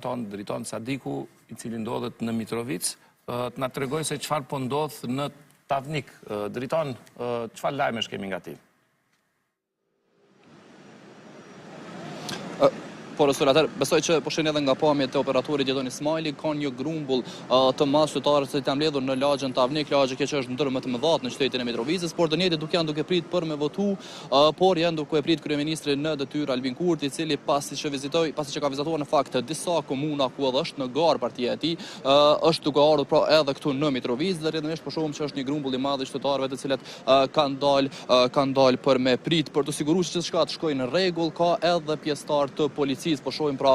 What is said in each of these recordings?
Driton Sadiku, i cili ndodhet në Mitrovic, të na tregoj se çfarë po ndodh në Tavnik. Driton, çfarë lajmesh kemi nga ti? Por restorator, besoj që po shihni edhe nga pamjet e operatorit Gjedon Ismaili, ka një grumbull të madh qytetarë që janë mbledhur në lagjën Tavnik, lagje që është ndër më të mëdha në qytetin e Mitrovicës, por dënjetit duke prit për me votu, por janë duke prit kryeministri në detyrë Albin Kurti, i cili pasi që ka vizituar në fakt disa komuna ku edhe është në garë partia e tij, është duke ardhur pra edhe këtu në Mitrovicë, dhe rrjedhimisht po shohim që është një grumbull i madh i qytetarëve të cilët kanë dalë për me prit për të siguruar që gjithçka të shkojë në rregull, ka edhe pjesëtar të policisë. Po shohim pra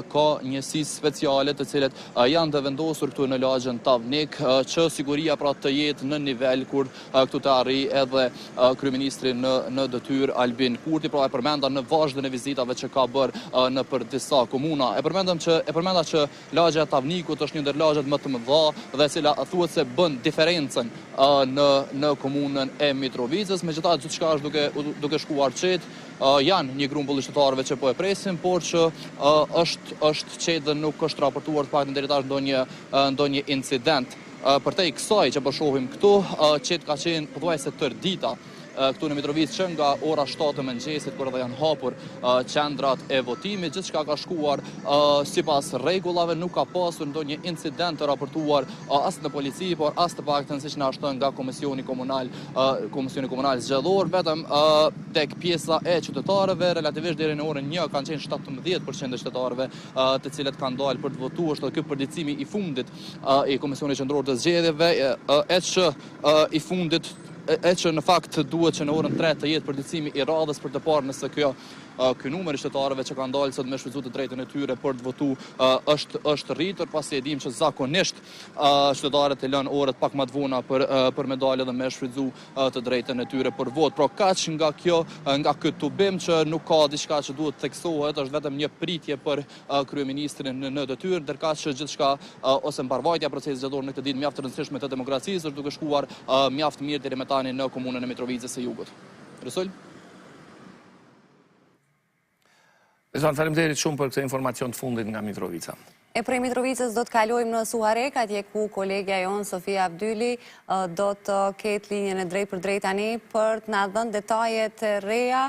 ka njësi speciale të cilët janë të vendosur këtu në lagjën Tavnik, që siguria pra të jetë në nivel kur këtu të arrijë edhe kryeministri në detyrë Albin Kurti, pra e përmenda në vazhdën e vizitave që ka bërë në për disa komuna. E përmenda që lagja e Tavnikut është një ndër lagjet më të mëdha dhe cila thuhet se bën diferencën në komunën e Mitrovicës. Megjithatë gjithçka është duke shkuar qetë. Janë një grumbull qytetarëve që po e presin, por që është qetë dhe nuk është raportuar të paktën deri tash ndonjë incident. Përtej kësaj që po shohim këtu, qetë ka qenë pothuajse tërë dita këtu në Mitrovicë, që nga ora 7 të mëngjesit kur edhe janë hapur qendrat e votimit, gjithçka ka shkuar sipas rregullave, nuk ka pasur ndonjë incident të raportuar as në polici, por as të paktën siç na shton nga Komisioni Komunal Zgjedhor, vetëm tek pjesa e qytetarëve, relativisht deri në orën 1 kanë qenë 17% e qytetarëve të cilët kanë dalë për të votuar, është ky përditësimi i fundit i Komisionit Qendror të Zgjedhjeve, që në fakt duhet që në orën 3 të jetë përditësimi i radhës për të parë nëse ky numër i qytetarëve që kanë dalë sot me shfrytzuar të drejtën e tyre për të votuar është rritur, pasi e dim që zakonisht qytetarët e lënë orët pak më të vona për me dalë dhe me shfrytzuar të drejtën e tyre për votë. Pra kaq nga ky tubim që nuk ka diçka që duhet theksohet, është vetëm një pritje për kryeministrin në detyrë, ndërkaq që gjithçka ose mbarvajtja e procesit zgjedhor në këtë ditë mjaft të rëndësishme të demokracisë është duke shkuar mjaft mirë deri më tani në komunën e Mitrovicës së Jugut. Resul? Faleminderit shumë për këtë informacion të fundit nga Mitrovica. E prej Mitrovicës do të kalojmë në Suharek, atje ku kolegja jonë Sofia Abdyli do të ketë linjën e drejt për drejt tani për të na dhënë detajet e reja